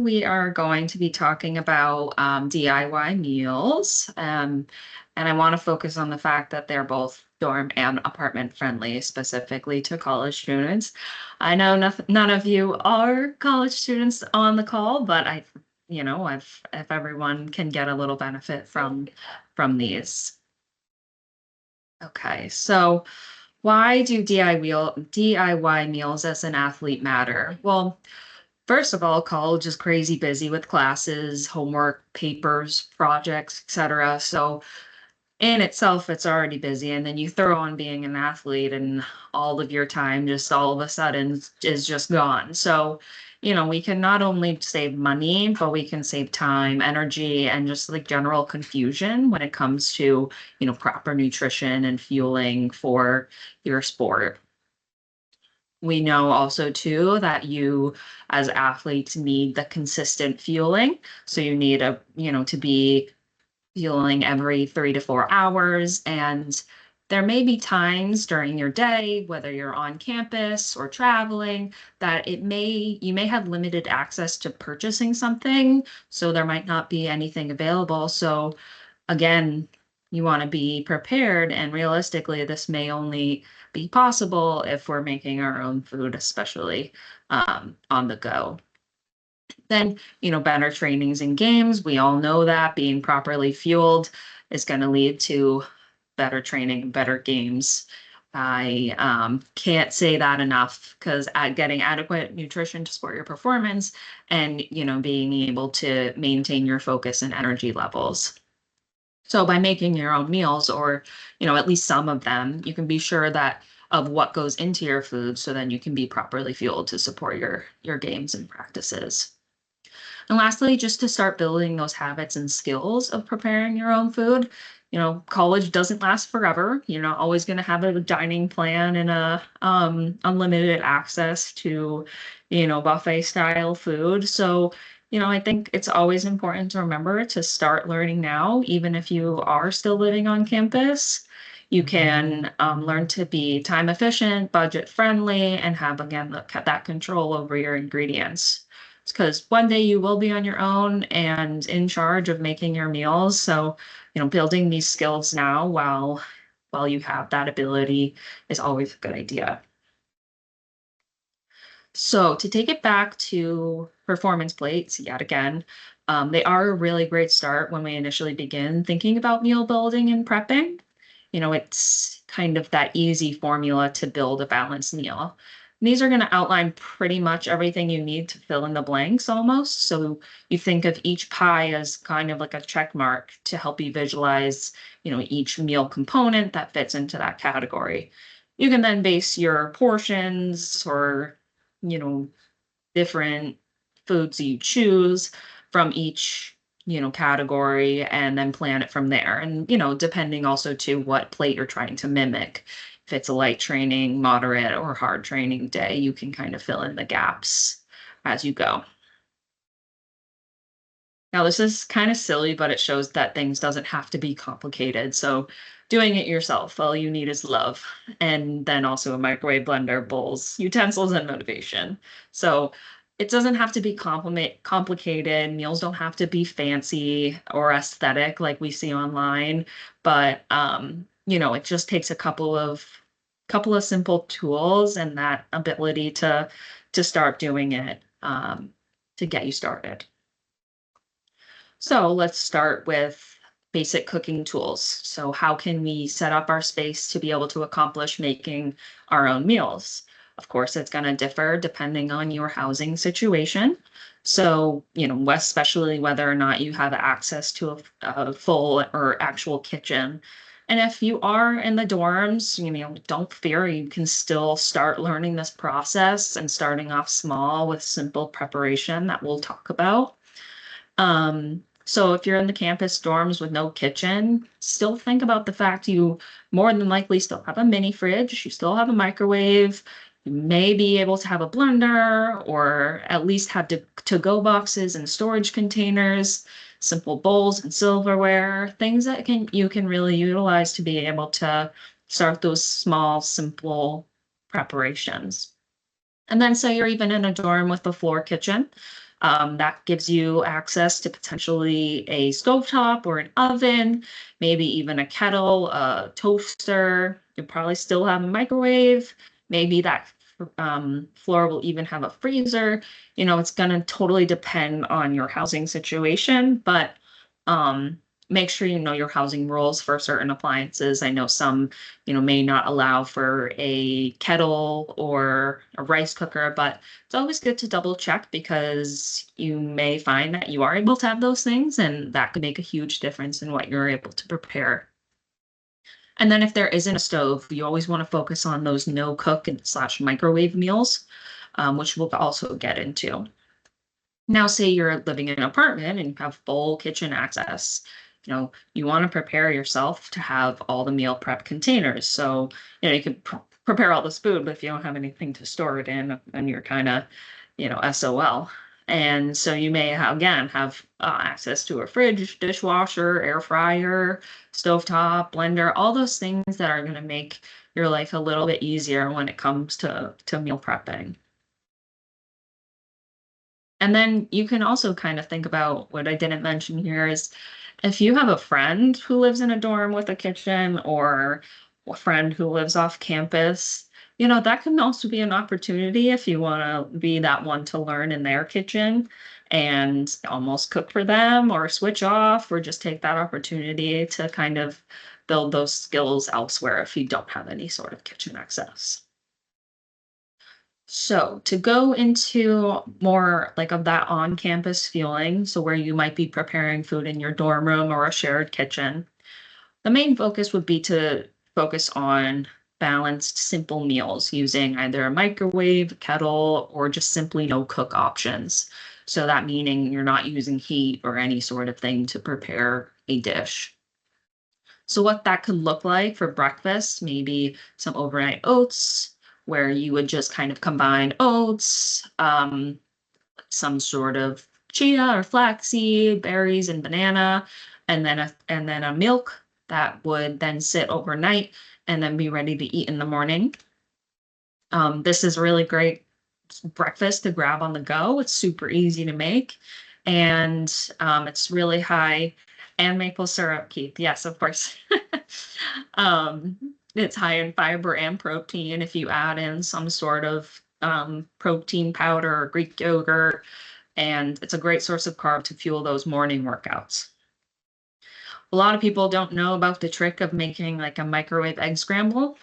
we are going to be talking about DIY meals. And I want to focus on the fact that they're both dorm and apartment friendly, specifically to college students. I know none of you are college students on the call, but if everyone can get a little benefit from these. Okay, so why do DIY meals as an athlete matter? Well, first of all, college is crazy busy with classes, homework, papers, projects, etc. So in itself, it's already busy. And then you throw on being an athlete and all of your time just all of a sudden is just gone. So, we can not only save money, but we can save time, energy, and just like general confusion when it comes to, proper nutrition and fueling for your sport. We know also too that you as athletes need the consistent fueling. So you need to be fueling every 3 to 4 hours. And there may be times during your day, whether you're on campus or traveling, that you may have limited access to purchasing something. So there might not be anything available. So again, you want to be prepared, and realistically, this may only be possible if we're making our own food, especially on the go. Then, better trainings and games. We all know that being properly fueled is going to lead to better training, better games. I can't say that enough because getting adequate nutrition to support your performance and, being able to maintain your focus and energy levels. So by making your own meals or, at least some of them, you can be sure that of what goes into your food so then you can be properly fueled to support your games and practices. And lastly, just to start building those habits and skills of preparing your own food. College doesn't last forever. You're not always going to have a dining plan and a unlimited access to, buffet style food. So, I think it's always important to remember to start learning now, even if you are still living on campus. You can learn to be time efficient, budget friendly, and have, again, that control over your ingredients. It's because one day you will be on your own and in charge of making your meals. So, building these skills now while you have that ability is always a good idea. So to take it back to performance plates, yet again, they are a really great start when we initially begin thinking about meal building and prepping. It's kind of that easy formula to build a balanced meal. And these are going to outline pretty much everything you need to fill in the blanks almost. So you think of each pie as kind of like a check mark to help you visualize, each meal component that fits into that category. You can then base your portions or, you know, different foods you choose from each, category and then plan it from there. And, depending also to what plate you're trying to mimic. If it's a light training, moderate, or hard training day, you can kind of fill in the gaps as you go. Now, this is kind of silly, but it shows that things doesn't have to be complicated. So doing it yourself, all you need is love. And then also a microwave blender, bowls, utensils, and motivation. So it doesn't have to be complicated. Meals don't have to be fancy or aesthetic like we see online. But it just takes a couple of simple tools and that ability to start doing it to get you started. So let's start with basic cooking tools. So how can we set up our space to be able to accomplish making our own meals? Of course, it's going to differ depending on your housing situation. So, especially whether or not you have access to a full or actual kitchen. And if you are in the dorms, don't fear, you can still start learning this process and starting off small with simple preparation that we'll talk about. So if you're in the campus dorms with no kitchen, still think about the fact you more than likely still have a mini fridge, you still have a microwave, you may be able to have a blender or at least have to-go boxes and storage containers, simple bowls and silverware, things that you can really utilize to be able to start those small, simple preparations. And then say you're even in a dorm with a floor kitchen. That gives you access to potentially a stovetop or an oven, maybe even a kettle, a toaster. You'll probably still have a microwave. Maybe that floor will even have a freezer. It's going to totally depend on your housing situation, but um, make sure you know your housing rules for certain appliances. I know some, may not allow for a kettle or a rice cooker, but it's always good to double check because you may find that you are able to have those things, and that could make a huge difference in what you're able to prepare. And then if there isn't a stove, you always want to focus on those no cook and slash microwave meals, which we'll also get into. Now, say you're living in an apartment and you have full kitchen access. You want to prepare yourself to have all the meal prep containers. So, you can prepare all this food, but if you don't have anything to store it in, then you're kind of, SOL. And so you may again have access to a fridge, dishwasher, air fryer, stovetop, blender, all those things that are going to make your life a little bit easier when it comes to meal prepping. And then you can also kind of think about what I didn't mention here is if you have a friend who lives in a dorm with a kitchen or a friend who lives off campus, that can also be an opportunity if you want to be that one to learn in their kitchen and almost cook for them or switch off or just take that opportunity to kind of build those skills elsewhere if you don't have any sort of kitchen access. So to go into more like of that on-campus feeling, so where you might be preparing food in your dorm room or a shared kitchen, the main focus would be to focus on balanced, simple meals using either a microwave, kettle, or just simply no cook options. So that meaning you're not using heat or any sort of thing to prepare a dish. So what that could look like for breakfast, maybe some overnight oats, where you would just kind of combine oats, some sort of chia or flaxseed, berries and banana, and then a milk that would then sit overnight and then be ready to eat in the morning. This is really great breakfast to grab on the go. It's super easy to make, and it's really high and maple syrup, Keith. Yes, of course. um, it's high in fiber and protein. If you add in some sort of protein powder or Greek yogurt, and it's a great source of carb to fuel those morning workouts. A lot of people don't know about the trick of making like a microwave egg scramble.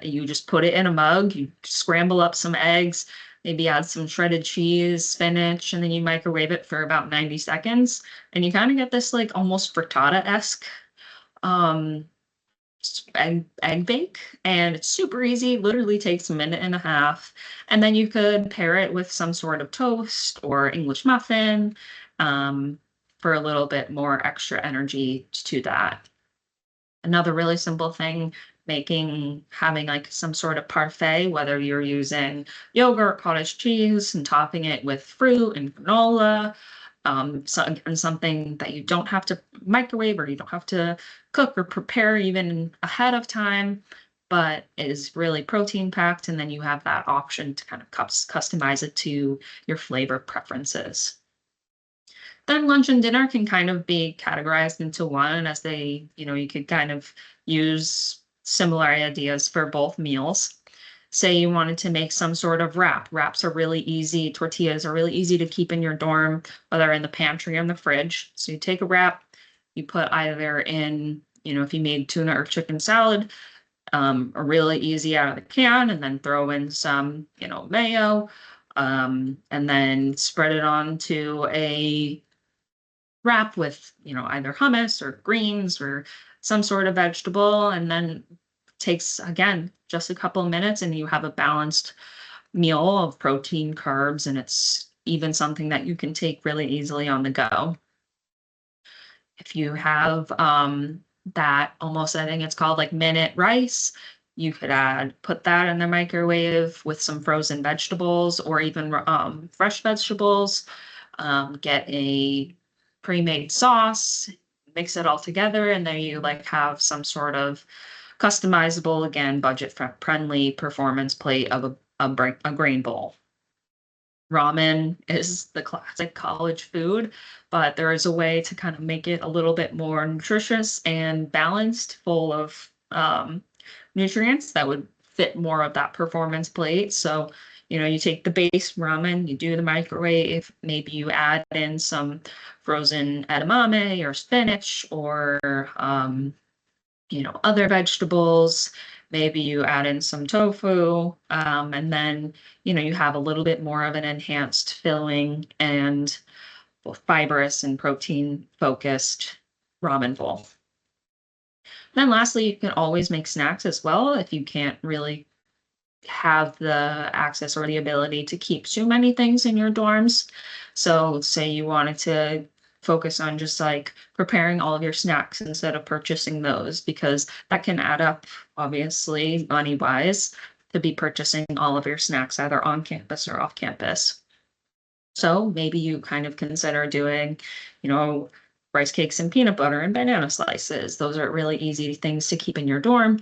You just put it in a mug, you scramble up some eggs, maybe add some shredded cheese, spinach, and then you microwave it for about 90 seconds. And you kind of get this like almost frittata-esque um, egg bake. And it's super easy, literally takes a minute and a half. And then you could pair it with some sort of toast or English muffin. Um, for a little bit more extra energy to that. Another really simple thing, having like some sort of parfait, whether you're using yogurt, cottage cheese, and topping it with fruit and granola, and something that you don't have to microwave or you don't have to cook or prepare even ahead of time, but is really protein packed. And then you have that option to kind of customize it to your flavor preferences. Then lunch and dinner can kind of be categorized into one as you could kind of use similar ideas for both meals. Say you wanted to make some sort of wrap. Wraps are really easy. Tortillas are really easy to keep in your dorm, whether in the pantry or in the fridge. So you take a wrap, you put either in, if you made tuna or chicken salad, really easy out of the can, and then throw in some, mayo, and then spread it onto a wrap with, either hummus or greens or some sort of vegetable, and then takes again just a couple of minutes and you have a balanced meal of protein, carbs, and it's even something that you can take really easily on the go. If you have that almost, I think it's called like minute rice, you could put that in the microwave with some frozen vegetables or even fresh vegetables. Get a pre-made sauce, mix it all together, and then you like have some sort of customizable, again, budget friendly performance plate of a grain bowl. Ramen is the classic college food, but there is a way to kind of make it a little bit more nutritious and balanced, full of nutrients that would fit more of that performance plate. So, you take the base ramen, you do the microwave, maybe you add in some frozen edamame or spinach or other vegetables. Maybe you add in some tofu, and then, you have a little bit more of an enhanced filling and fibrous and protein focused ramen bowl. Then lastly, you can always make snacks as well if you can't really have the access or the ability to keep too many things in your dorms. So say you wanted to focus on just like preparing all of your snacks instead of purchasing those, because that can add up, obviously, money wise, to be purchasing all of your snacks either on campus or off campus. So maybe you kind of consider doing, rice cakes and peanut butter and banana slices. Those are really easy things to keep in your dorm.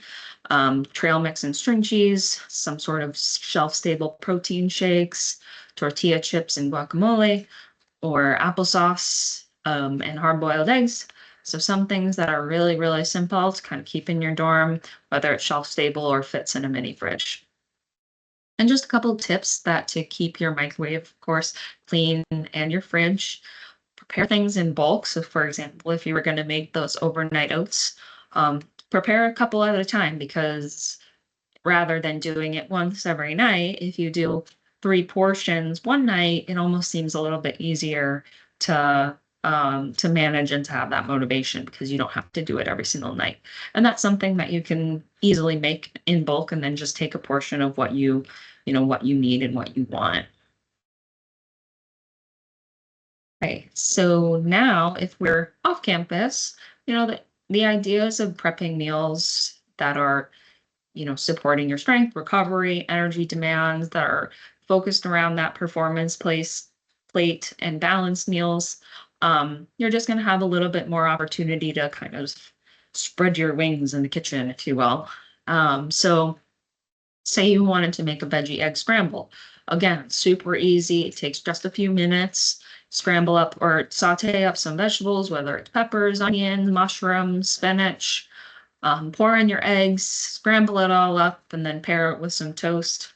Trail mix and string cheese, some sort of shelf stable protein shakes, tortilla chips and guacamole, or applesauce, and hard boiled eggs. So some things that are really, really simple to kind of keep in your dorm, whether it's shelf stable or fits in a mini fridge. And just a couple of tips that to keep your microwave, of course, clean, and your fridge. Prepare things in bulk. So for example, if you were going to make those overnight oats, prepare a couple at a time, because rather than doing it once every night, if you do 3 portions one night, it almost seems a little bit easier to manage and to have that motivation, because you don't have to do it every single night. And that's something that you can easily make in bulk and then just take a portion of what what you need and what you want. Okay, so now if we're off campus, the ideas of prepping meals that are, supporting your strength, recovery, energy demands, that are focused around that performance plate and balanced meals, you're just going to have a little bit more opportunity to kind of spread your wings in the kitchen, if you will. So say you wanted to make a veggie egg scramble. Again, super easy. It takes just a few minutes. Scramble up or saute up some vegetables, whether it's peppers, onions, mushrooms, spinach. Pour in your eggs, scramble it all up, and then pair it with some toast.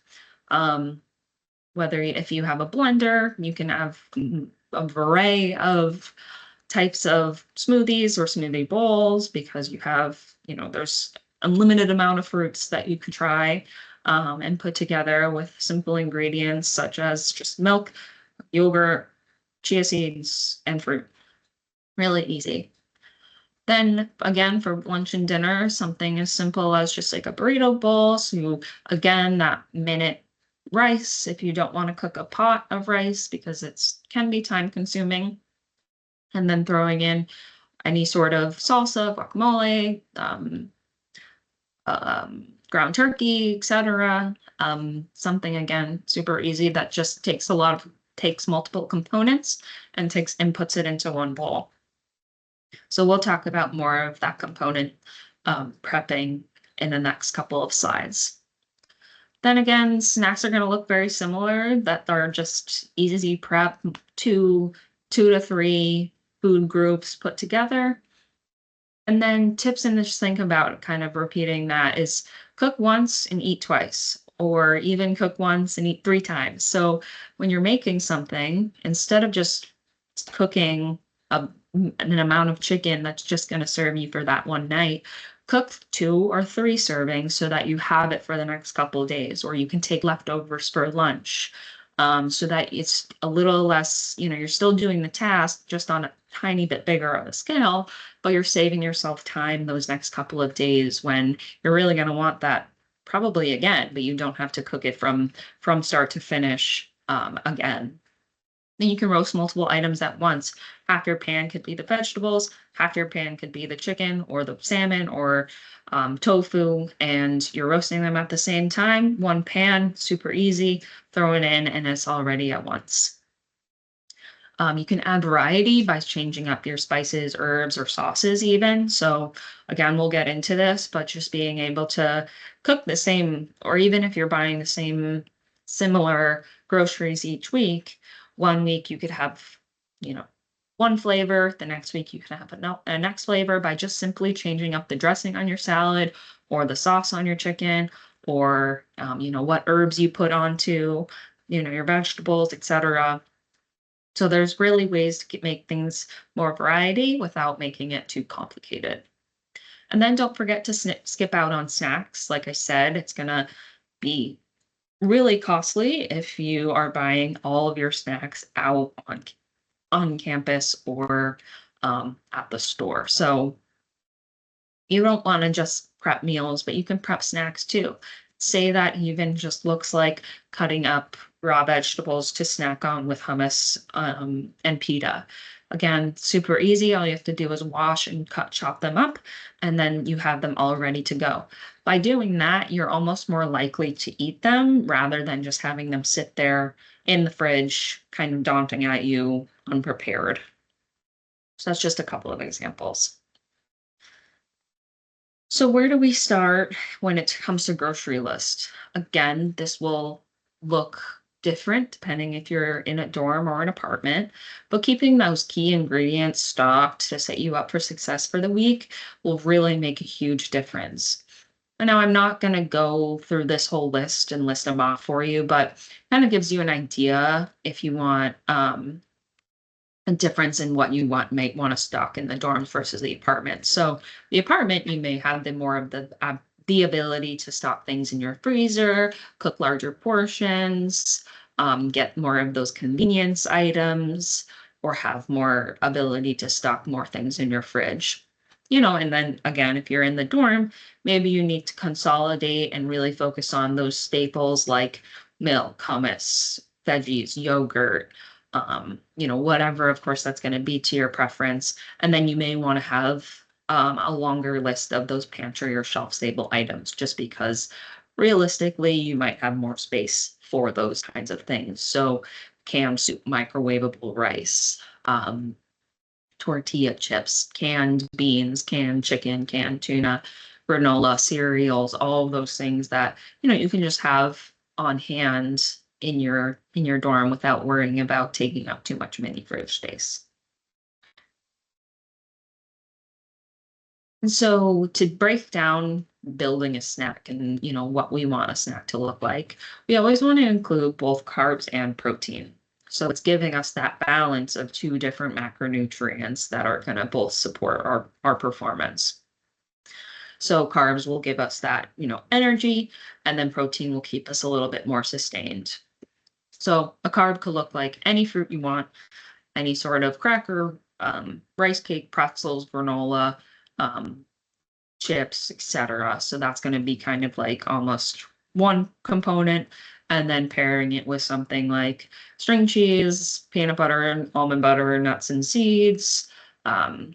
If you have a blender, you can have a array of types of smoothies or smoothie bowls, because there's unlimited amount of fruits that you could try, and put together with simple ingredients such as just milk, yogurt, chia seeds, and fruit. Really easy. Then again, for lunch and dinner, something as simple as just like a burrito bowl. So again, that minute rice, if you don't want to cook a pot of rice, because it's can be time consuming. And then throwing in any sort of salsa, guacamole, ground turkey, etc. Something again super easy that just takes multiple components and puts it into one bowl. So we'll talk about more of that component prepping in the next couple of slides. Then again, snacks are going to look very similar, that are just easy prep, two to three food groups put together. And then tips, and just think about kind of repeating that, is cook once and eat twice, or even cook once and eat 3 times. So when you're making something, instead of just cooking an amount of chicken that's just going to serve you for that one night, cook 2 or 3 servings so that you have it for the next couple of days, or you can take leftovers for lunch, so that it's a little less, you're still doing the task just on a tiny bit bigger of a scale, but you're saving yourself time those next couple of days when you're really going to want that probably again, but you don't have to cook it from start to finish again. Then you can roast multiple items at once. Half your pan could be the vegetables, half your pan could be the chicken or the salmon or tofu, and you're roasting them at the same time. One pan, super easy, throw it in, and it's already at once. You can add variety by changing up your spices, herbs, or sauces even. So again, we'll get into this, but just being able to cook the same, or even if you're buying the similar groceries each week. One week you could have, you know, one flavor. The next week you can have a next flavor by just simply changing up the dressing on your salad or the sauce on your chicken or, what herbs you put onto, your vegetables, etc. So there's really ways to make things more variety without making it too complicated. And then don't forget to skip out on snacks. Like I said, it's going to be really costly if you are buying all of your snacks out on campus or at the store. So you don't want to just prep meals, but you can prep snacks too. Say that even just looks like cutting up raw vegetables to snack on with hummus and pita. Again, super easy. All you have to do is wash and chop them up, and then you have them all ready to go. By doing that, you're almost more likely to eat them rather than just having them sit there in the fridge, kind of daunting at you, unprepared. So that's just a couple of examples. So where do we start when it comes to grocery list? Again, this will look different depending if you're in a dorm or an apartment, but keeping those key ingredients stocked to set you up for success for the week will really make a huge difference. And now I'm not going to go through this whole list and list them off for you, but kind of gives you an idea if you want a difference in what you might want to stock in the dorms versus the apartment. So the apartment, you may have the ability to stock things in your freezer, cook larger portions, get more of those convenience items, or have more ability to stock more things in your fridge. And then again, if you're in the dorm, maybe you need to consolidate and really focus on those staples like milk, hummus, veggies, yogurt, whatever, of course, that's going to be to your preference. And then you may want to have a longer list of those pantry or shelf stable items, just because realistically, you might have more space for those kinds of things. So, canned soup, microwavable rice, tortilla chips, canned beans, canned chicken, canned tuna, granola, cereals, all of those things that, you can just have on hand in your dorm without worrying about taking up too much mini fridge space. And so to break down building a snack and what we want a snack to look like, we always want to include both carbs and protein. So it's giving us that balance of two different macronutrients that are going to both support our performance. So carbs will give us that, energy, and then protein will keep us a little bit more sustained. So a carb could look like any fruit you want, any sort of cracker, rice cake, pretzels, granola, um, chips, etc. So that's going to be kind of like almost one component, and then pairing it with something like string cheese, peanut butter, almond butter, nuts and seeds, um,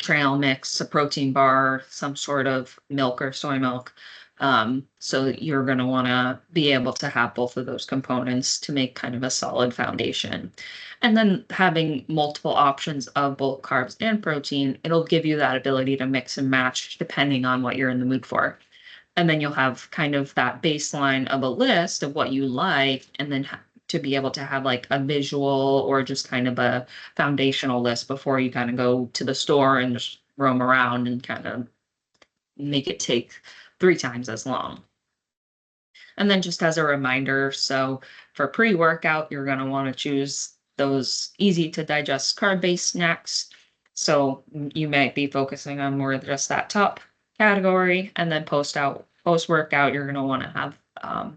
trail mix, a protein bar, some sort of milk or soy milk. So you're going to want to be able to have both of those components to make kind of a solid foundation. And then having multiple options of both carbs and protein, it'll give you that ability to mix and match depending on what you're in the mood for. And then you'll have kind of that baseline of a list of what you like, and then to be able to have like a visual or just kind of a foundational list before you kind of go to the store and just roam around and kind of make it take 3 times as long. And then just as a reminder, so for pre-workout, you're going to want to choose those easy to digest carb-based snacks. So you might be focusing on more just that top category, and then post-workout, you're going to want to have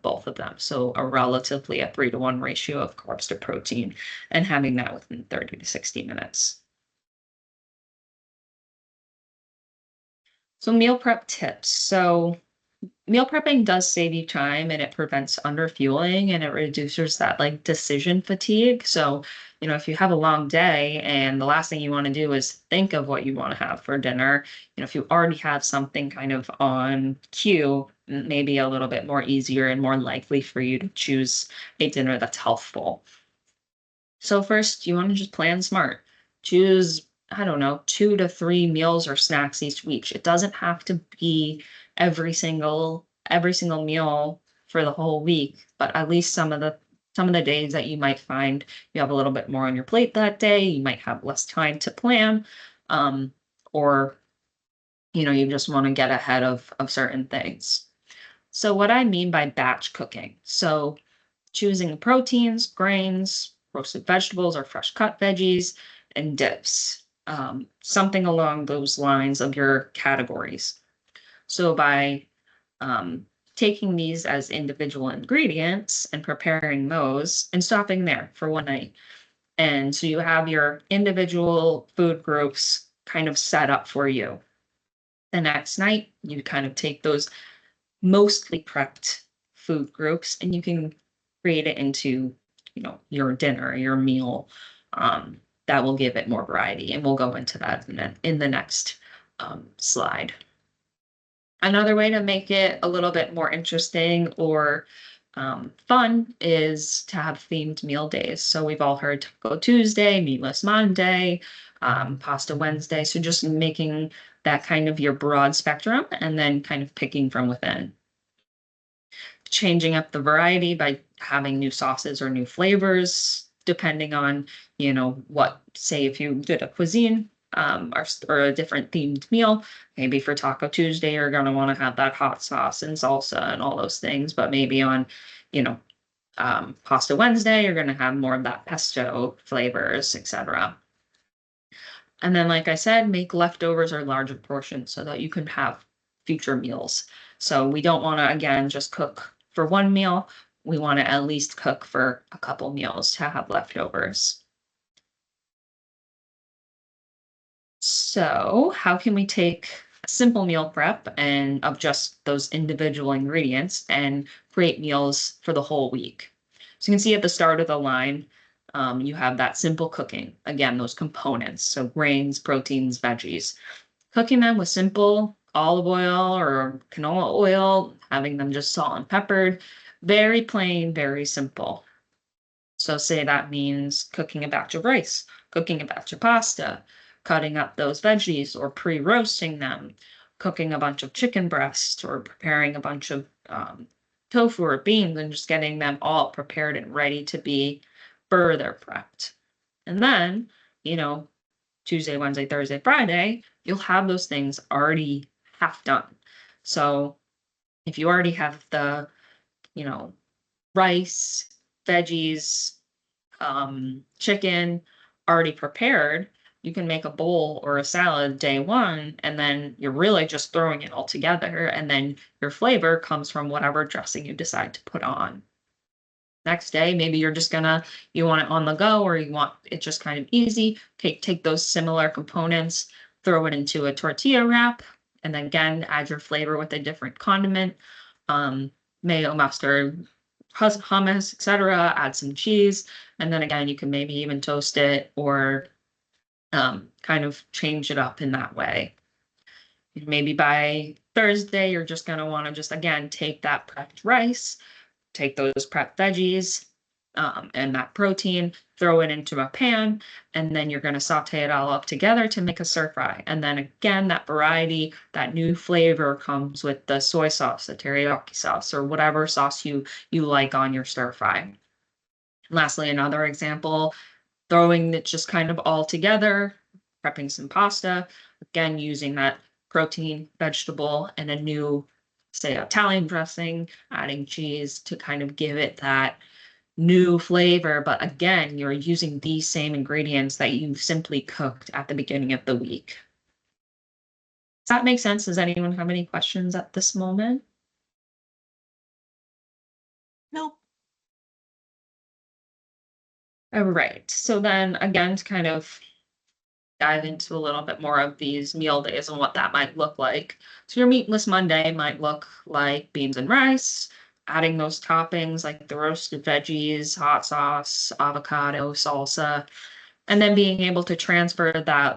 both of them. So a 3-to-1 ratio of carbs to protein, and having that within 30 to 60 minutes. So meal prep tips. So meal prepping does save you time, and it prevents underfueling, and it reduces that like decision fatigue. So, if you have a long day and the last thing you want to do is think of what you want to have for dinner, if you already have something kind of on cue, maybe a little bit more easier and more likely for you to choose a dinner that's healthful. So first, you want to just plan smart. Choose, I don't know, 2 to 3 meals or snacks each week. It doesn't have to be every single meal for the whole week, but at least some of the days that you might find you have a little bit more on your plate that day, you might have less time to plan, or you just want to get ahead of certain things. So what I mean by batch cooking. So choosing proteins, grains, roasted vegetables or fresh cut veggies, and dips. Something along those lines of your categories. So by um, taking these as individual ingredients and preparing those and stopping there for one night. And so you have your individual food groups kind of set up for you. The next night, you kind of take those mostly prepped food groups and you can create it into, your dinner, your meal. That will give it more variety. And we'll go into that in the next slide. Another way to make it a little bit more interesting or fun is to have themed meal days. So we've all heard Taco Tuesday, Meatless Monday, Pasta Wednesday. So just making that kind of your broad spectrum and then kind of picking from within. Changing up the variety by having new sauces or new flavors, depending on, what, say if you did a cuisine or a different themed meal. Maybe for Taco Tuesday, you're going to want to have that hot sauce and salsa and all those things. But maybe on, Pasta Wednesday, you're going to have more of that pesto flavors, etc. And then, like I said, make leftovers or larger portions so that you can have future meals. So we don't want to, again, just cook for one meal. We want to at least cook for a couple meals to have leftovers. So how can we take a simple meal prep and of just those individual ingredients and create meals for the whole week? So you can see at the start of the line, you have that simple cooking. Again, those components. So grains, proteins, veggies. Cooking them with simple olive oil or canola oil, having them just salt and peppered. Very plain, very simple. So say that means cooking a batch of rice, cooking a batch of pasta, cutting up those veggies or pre-roasting them, cooking a bunch of chicken breasts or preparing a bunch of tofu or beans and just getting them all prepared and ready to be further prepped. And then, Tuesday, Wednesday, Thursday, Friday, you'll have those things already half done. So if you already have the, rice, veggies, chicken already prepared, you can make a bowl or a salad day one, and then you're really just throwing it all together. And then your flavor comes from whatever dressing you decide to put on. Next day, maybe you want it on the go or you want it just kind of easy. Take those similar components, throw it into a tortilla wrap, and then again, add your flavor with a different condiment, mayo, mustard, hummus, etc. Add some cheese, and then again, you can maybe even toast it or kind of change it up in that way. Maybe by Thursday, you're just going to want to just, again, take that prepped rice, take those prepped veggies and that protein, throw it into a pan, and then you're going to saute it all up together to make a stir fry. And then again, that variety, that new flavor comes with the soy sauce, the teriyaki sauce, or whatever sauce you like on your stir fry. And lastly, another example, throwing it just kind of all together, prepping some pasta, again, using that protein, vegetable, and a new, say, Italian dressing, adding cheese to kind of give it that new flavor. But again, you're using these same ingredients that you simply cooked at the beginning of the week. Does that make sense? Does anyone have any questions at this moment? No. All right. So then again, to kind of dive into a little bit more of these meal days and what that might look like. So your Meatless Monday might look like beans and rice, adding those toppings like the roasted veggies, hot sauce, avocado, salsa, and then being able to transfer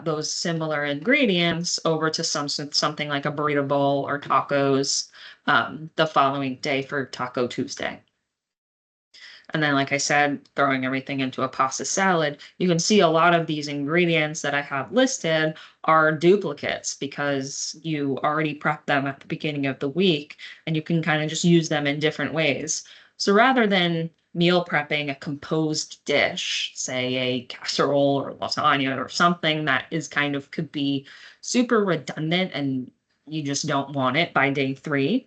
those similar ingredients over to something like a burrito bowl or tacos the following day for Taco Tuesday. And then, like I said, throwing everything into a pasta salad, you can see a lot of these ingredients that I have listed are duplicates because you already prepped them at the beginning of the week and you can kind of just use them in different ways. So rather than meal prepping a composed dish, say a casserole or lasagna or something that is kind of could be super redundant and you just don't want it by day 3,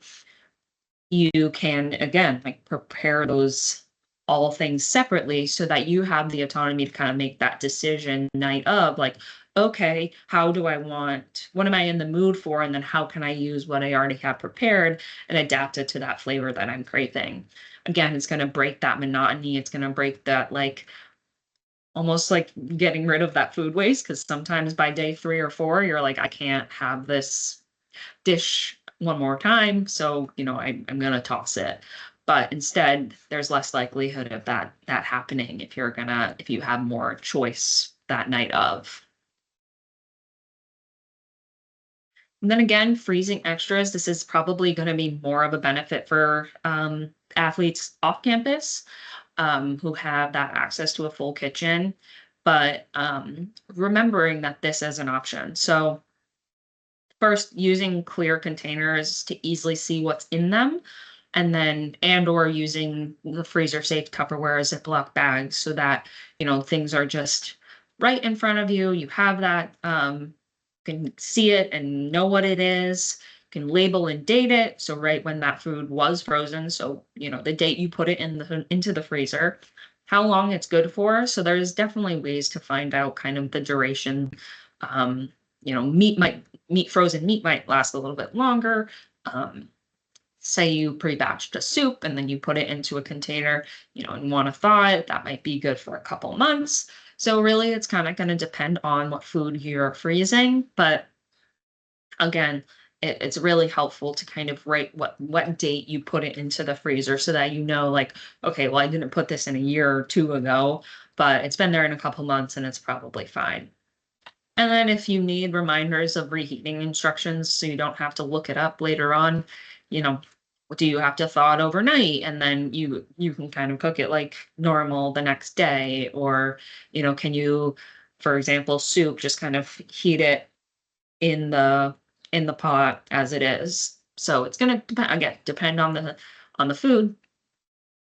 you can again like prepare those all things separately so that you have the autonomy to kind of make that decision night of like, okay, how do I want, what am I in the mood for, and then how can I use what I already have prepared and adapt it to that flavor that I'm craving. Again, it's going to break that monotony, it's going to break that like almost like getting rid of that food waste, because sometimes by day 3 or 4 you're like, I can't have this dish one more time, so I'm gonna toss it. But instead, there's less likelihood of that happening if you have more choice that night of. And then again, freezing extras, this is probably going to be more of a benefit for athletes off campus who have that access to a full kitchen. But remembering that this is an option. So first, using clear containers to easily see what's in them, and then or using the freezer safe Tupperware Ziploc bags so that, things are just right in front of you. You have that, can see it and know what it is, can label and date it. So right when that food was frozen, so, the date you put it into the freezer, how long it's good for. So there's definitely ways to find out kind of the duration. Um, frozen meat might last a little bit longer. Um, Say you pre-batched a soup and then you put it into a container, and want to thaw it, that might be good for a couple months. So really, it's kind of going to depend on what food you're freezing. But again, it's really helpful to kind of write what date you put it into the freezer so that like, okay, well, I didn't put this in a year or two ago, but it's been there in a couple months and it's probably fine. And then if you need reminders of reheating instructions so you don't have to look it up later on, you know, do you have to thaw it overnight and then you can kind of cook it like normal the next day? Or, can you, for example, soup, just kind of heat it in the pot as it is. So it's gonna again depend on the food,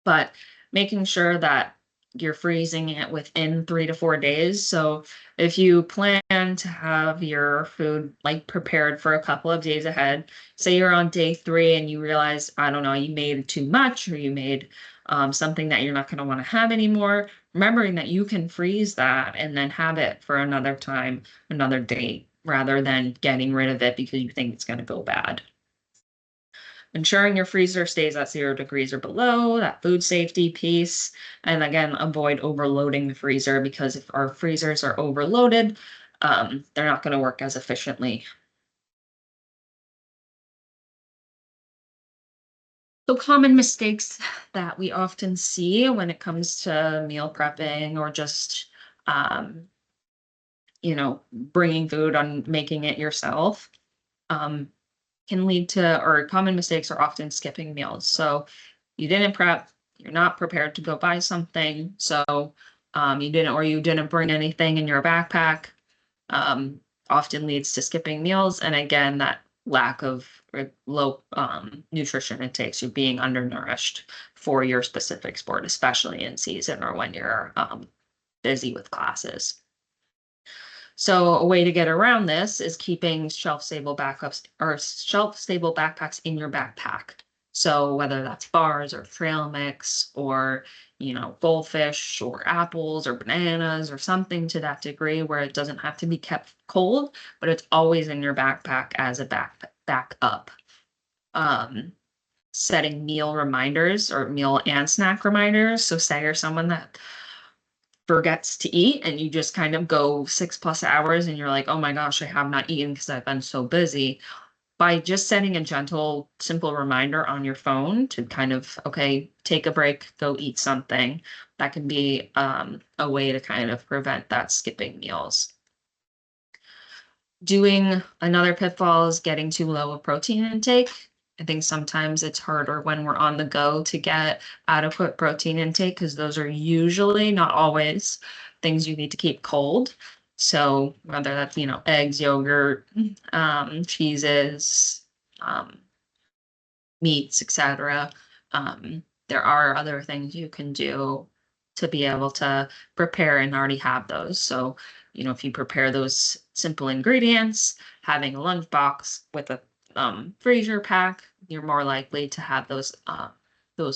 but making sure that you're freezing it within 3 to 4 days. So if you plan to have your food like prepared for a couple of days ahead, say you're on day 3 and you realize, I don't know, you made too much or you made something that you're not going to want to have anymore, remembering that you can freeze that and then have it for another time, another date, rather than getting rid of it because you think it's going to go bad. Ensuring your freezer stays at 0 degrees or below, that food safety piece. And again, avoid overloading the freezer because if our freezers are overloaded, they're not going to work as efficiently. So common mistakes that we often see when it comes to meal prepping or just, um, bringing food on making it yourself. Um, can lead to, or common mistakes are often skipping meals. So you didn't prep, you're not prepared to go buy something. So you didn't bring anything in your backpack, um, often leads to skipping meals. And again, that lack of low nutrition intakes, you being undernourished for your specific sport, especially in season or when you're busy with classes. So a way to get around this is keeping shelf-stable backups or shelf-stable backpacks in your backpack. So whether that's bars or trail mix or, goldfish or apples or bananas or something to that degree where it doesn't have to be kept cold, but it's always in your backpack as a backup. Um, Setting meal reminders or meal and snack reminders. So say you're someone that forgets to eat and you just kind of go 6+ hours and you're like, oh my gosh, I have not eaten because I've been so busy. By just setting a gentle, simple reminder on your phone to kind of, okay, take a break, go eat something, that can be a way to kind of prevent that skipping meals. Doing another pitfall is getting too low of protein intake. I think sometimes it's harder when we're on the go to get adequate protein intake because those are usually, not always, things you need to keep cold. So whether that's, eggs, yogurt, cheeses, um, meats, etc. There are other things you can do to be able to prepare and already have those. So, if you prepare those simple ingredients, having a lunchbox with a freezer pack, you're more likely to have those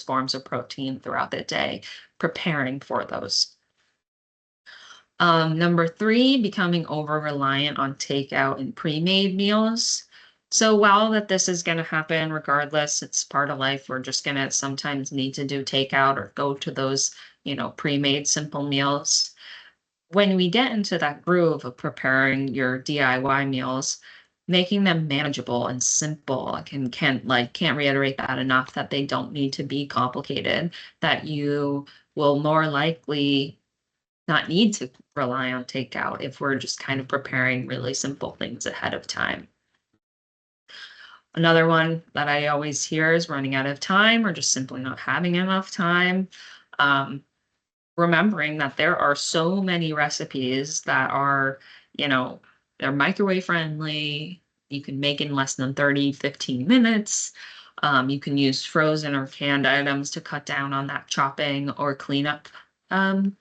forms of protein throughout the day, preparing for those. Number three, becoming over reliant on takeout and pre-made meals. So while that this is going to happen regardless, it's part of life. We're just going to sometimes need to do takeout or go to those, pre-made simple meals. When we get into that groove of preparing your DIY meals, making them manageable and simple, I can't reiterate that enough, that they don't need to be complicated, that you will more likely not need to rely on takeout if we're just kind of preparing really simple things ahead of time. Another one that I always hear is running out of time or just simply not having enough time. Um, Remembering that there are so many recipes that are, you know, they're microwave friendly. You can make in less than 30-15 minutes. You can use frozen or canned items to cut down on that chopping or cleanup um,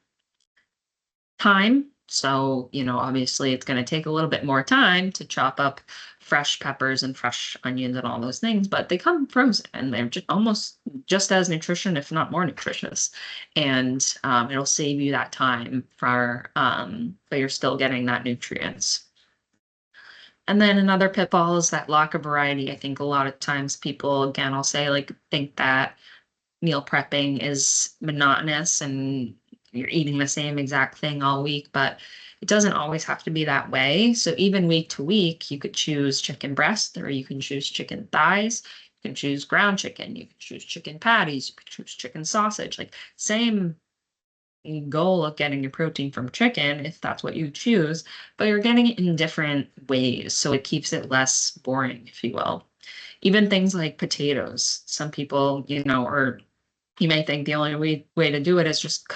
time. So, obviously it's going to take a little bit more time to chop up fresh peppers and fresh onions and all those things, but they come frozen and they're just almost just as nutrition, if not more nutritious. And it'll save you that time but you're still getting that nutrients. And then another pitfall is that lack of variety. I think a lot of times people, again, I'll say, like, think that meal prepping is monotonous and you're eating the same exact thing all week, but it doesn't always have to be that way. So even week to week, you could choose chicken breast or you can choose chicken thighs. You can choose ground chicken. You can choose chicken patties. You can choose chicken sausage. Like, same goal of getting your protein from chicken if that's what you choose, but you're getting it in different ways. So it keeps it less boring, if you will. Even things like potatoes. Some people, or you may think the only way to do it is just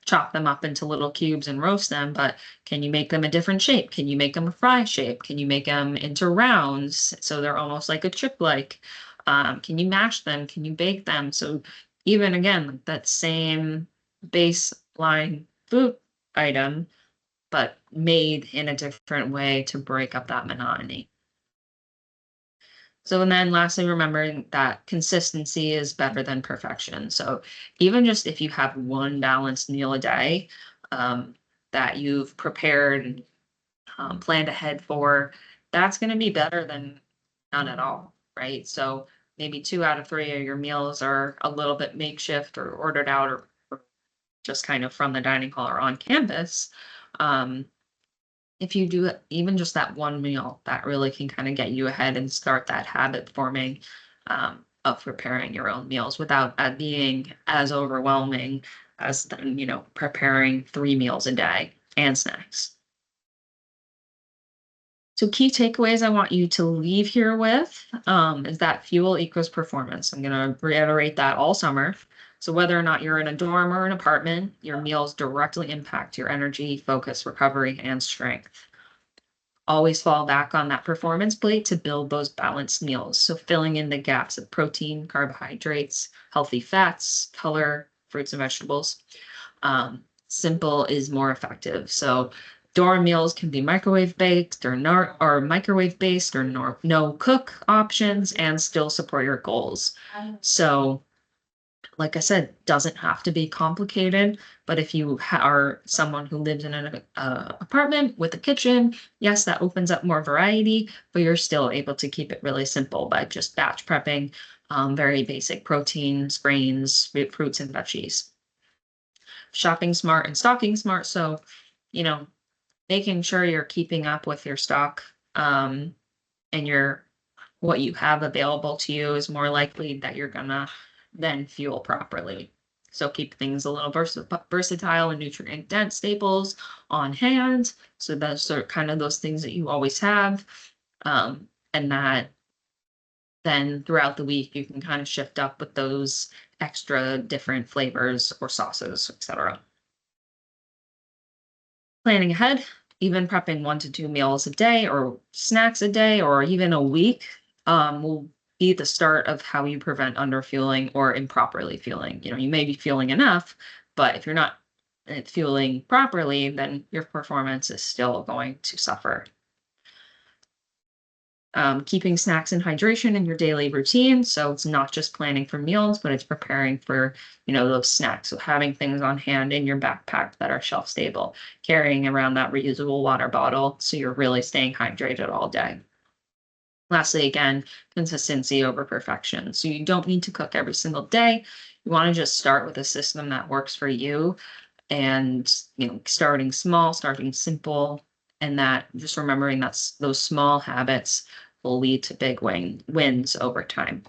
chop them up into little cubes and roast them, but can you make them a different shape? Can you make them a fry shape? Can you make them into rounds so they're almost like a chip-like? Can you mash them? Can you bake them? So even again, like that same baseline food item, but made in a different way to break up that monotony. So, and then lastly, remembering that consistency is better than perfection. So, even just if you have one balanced meal a day um, that you've prepared and planned ahead for, that's going to be better than none at all, right? So, maybe 2 out of 3 of your meals are a little bit makeshift or ordered out or just kind of from the dining hall or on campus. Um, if you do even just that one meal, that really can kind of get you ahead and start that habit forming of preparing your own meals without being as overwhelming as then, preparing 3 meals a day and snacks. So key takeaways I want you to leave here with is that fuel equals performance. I'm going to reiterate that all summer. So whether or not you're in a dorm or an apartment, your meals directly impact your energy, focus, recovery, and strength. Always fall back on that performance plate to build those balanced meals. So filling in the gaps of protein, carbohydrates, healthy fats, color, fruits and vegetables. Simple is more effective. So dorm meals can be microwave baked or microwave based or no cook options and still support your goals. So like I said, doesn't have to be complicated, but if you are someone who lives in an apartment with a kitchen, yes, that opens up more variety, but you're still able to keep it really simple by just batch prepping very basic proteins, grains, fruits, and veggies. Shopping smart and stocking smart. So, you know, making sure you're keeping up with your stock and your what you have available to you is more likely that you're gonna then fuel properly. So keep things a little versatile and nutrient dense staples on hand. So those are kind of those things that you always have. And that then throughout the week you can kind of shift up with those extra different flavors or sauces, etc. Planning ahead, even prepping 1 to 2 meals a day or snacks a day or even a week will be the start of how you prevent underfueling or improperly fueling. You may be fueling enough, but if you're not fueling properly, then your performance is still going to suffer. Keeping snacks and hydration in your daily routine. So it's not just planning for meals, but it's preparing for, those snacks. So having things on hand in your backpack that are shelf stable, carrying around that reusable water bottle. So you're really staying hydrated all day. Lastly, again, consistency over perfection. So you don't need to cook every single day. You want to just start with a system that works for you and, starting small, starting simple, and that just remembering that those small habits will lead to big wins over time.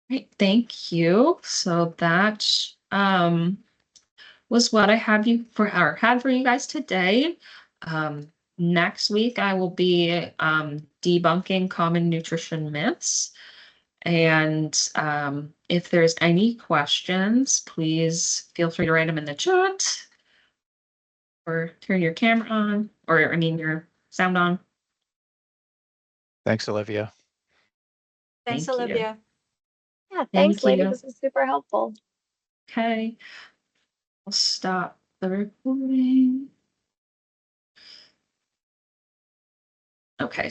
Right, thank you. So that was what I have you for or had for you guys today. Next week I will be debunking common nutrition myths. And if there's any questions, please feel free to write them in the chat or turn your camera on, or I mean your sound on. Thanks, Olivia. Thanks, Thank you. Olivia. Yeah, Thank thanks, lady. you. This is super helpful. Okay. I'll stop the recording. Okay.